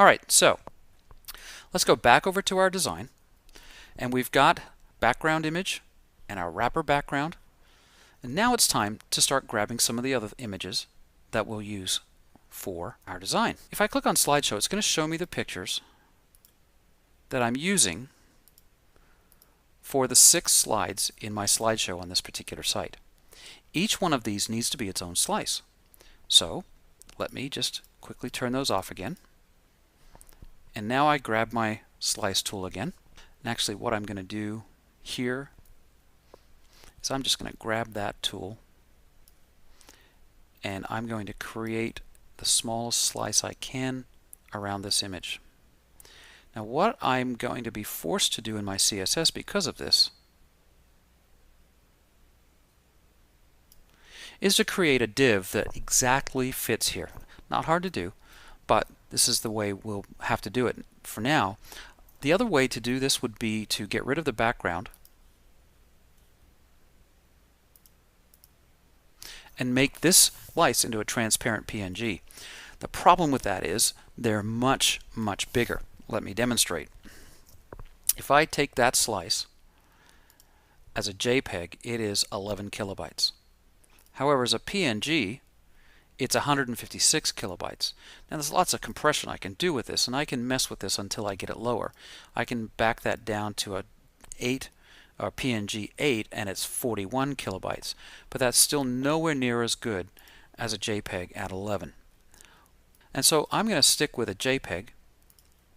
Alright, so let's go back over to our design, and we've got background image and our wrapper background, and now it's time to start grabbing some of the other images that we'll use for our design. If I click on slideshow, it's going to show me the pictures that I'm using for the 6 slides in my slideshow on this particular site. Each one of these needs to be its own slice. So let me just quickly turn those off again. And now I grab my slice tool again. And actually what I'm going to do here is I'm just going to grab that tool and I'm going to create the smallest slice I can around this image. Now what I'm going to be forced to do in my CSS because of this is to create a div that exactly fits here. Not hard to do, but this is the way we'll have to do it for now. The other way to do this would be to get rid of the background and make this slice into a transparent PNG. The problem with that is they're much, much bigger. Let me demonstrate. If I take that slice as a JPEG, it is 11 kilobytes. However, as a PNG, it's 156 kilobytes. Now there's lots of compression I can do with this, and I can mess with this until I get it lower. I can back that down to a PNG 8 and it's 41 kilobytes, but that's still nowhere near as good as a JPEG at 11. And so I'm going to stick with a JPEG,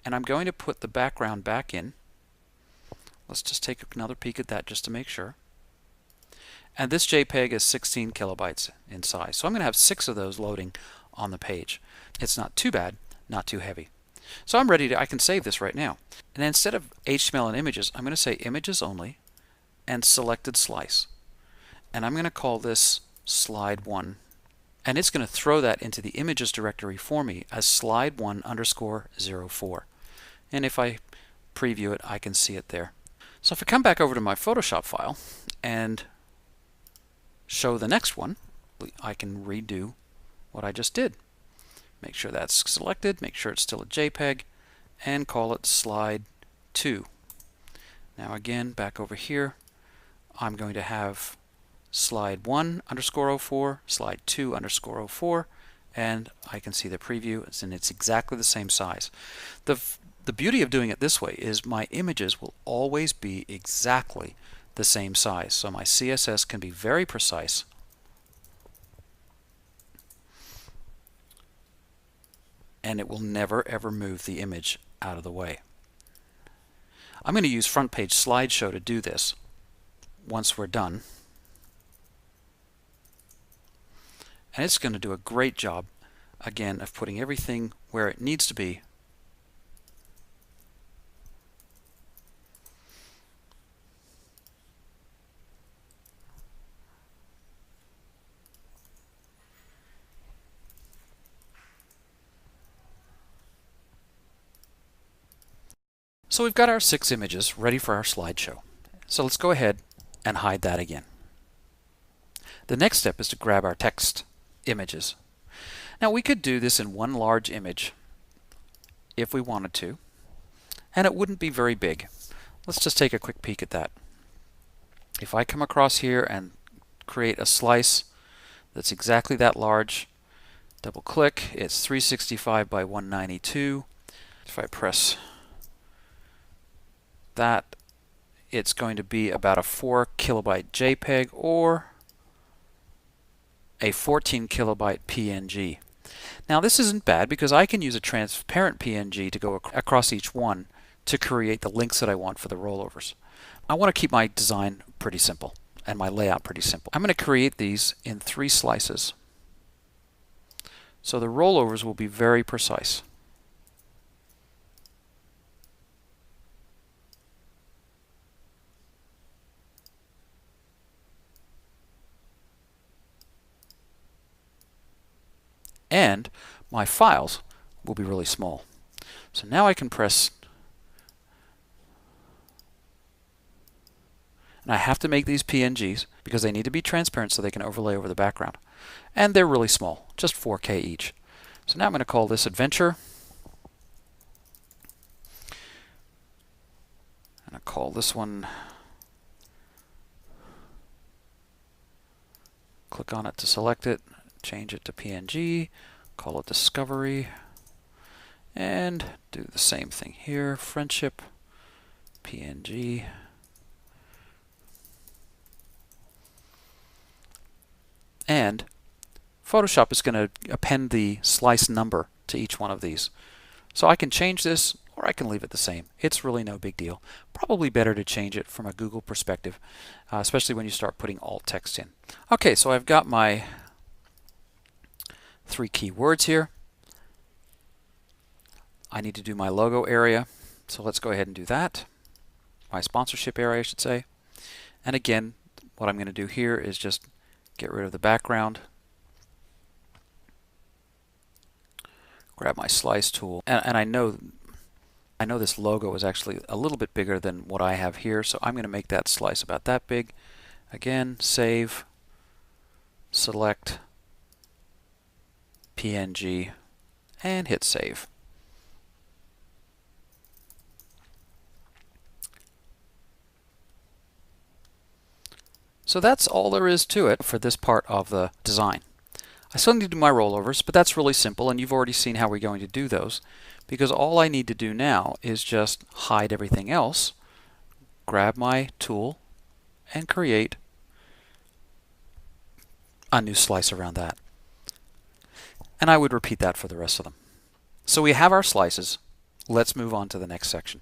and I'm going to put the background back in. Let's just take another peek at that just to make sure. And this JPEG is 16 kilobytes in size. So I'm going to have 6 of those loading on the page. It's not too bad, not too heavy. So I'm ready to, I can save this right now. And instead of HTML and images, I'm going to say images only and selected slice. And I'm going to call this slide 1. And it's going to throw that into the images directory for me as slide1_04. And if I preview it, I can see it there. So if I come back over to my Photoshop file and show the next one, I can redo what I just did. Make sure that's selected, make sure it's still a JPEG, and call it slide 2. Now again, back over here, I'm going to have slide1_04, slide 2_04, and I can see the preview, and it's exactly the same size. The beauty of doing it this way is my images will always be exactly the same size. So my CSS can be very precise. And it will never ever move the image out of the way. I'm going to use front page slideshow to do this once we're done. And it's going to do a great job, again, of putting everything where it needs to be. So we've got our 6 images ready for our slideshow. So let's go ahead and hide that again. The next step is to grab our text images. Now we could do this in one large image if we wanted to, and it wouldn't be very big. Let's just take a quick peek at that. If I come across here and create a slice that's exactly that large, double click, it's 365 by 192. If I press that, it's going to be about a 4 kilobyte JPEG or a 14 kilobyte PNG. Now this isn't bad because I can use a transparent PNG to go across each one to create the links that I want for the rollovers. I want to keep my design pretty simple and my layout pretty simple. I'm going to create these in 3 slices. So the rollovers will be very precise. And my files will be really small. So now I can press, and I have to make these PNGs because they need to be transparent so they can overlay over the background. And they're really small, just 4K each. So now I'm going to call this Adventure call this one, click on it to select it, change it to PNG, call it Discovery, and do the same thing here, Friendship, PNG. And Photoshop is going to append the slice number to each one of these. So I can change this, or I can leave it the same. It's really no big deal. Probably better to change it from a Google perspective, especially when you start putting alt text in. Okay, so I've got my 3 keywords here. I need to do my logo area, so let's go ahead and do that. My sponsorship area, I should say. And again, what I'm going to do here is just get rid of the background, grab my slice tool, and I know this logo is actually a little bit bigger than what I have here, so I'm going to make that slice about that big. Again, save, select, PNG, and hit save. So that's all there is to it for this part of the design. I still need to do my rollovers, but that's really simple, and you've already seen how we're going to do those, because all I need to do now is just hide everything else, grab my tool, and create a new slice around that. And I would repeat that for the rest of them. So we have our slices. Let's move on to the next section.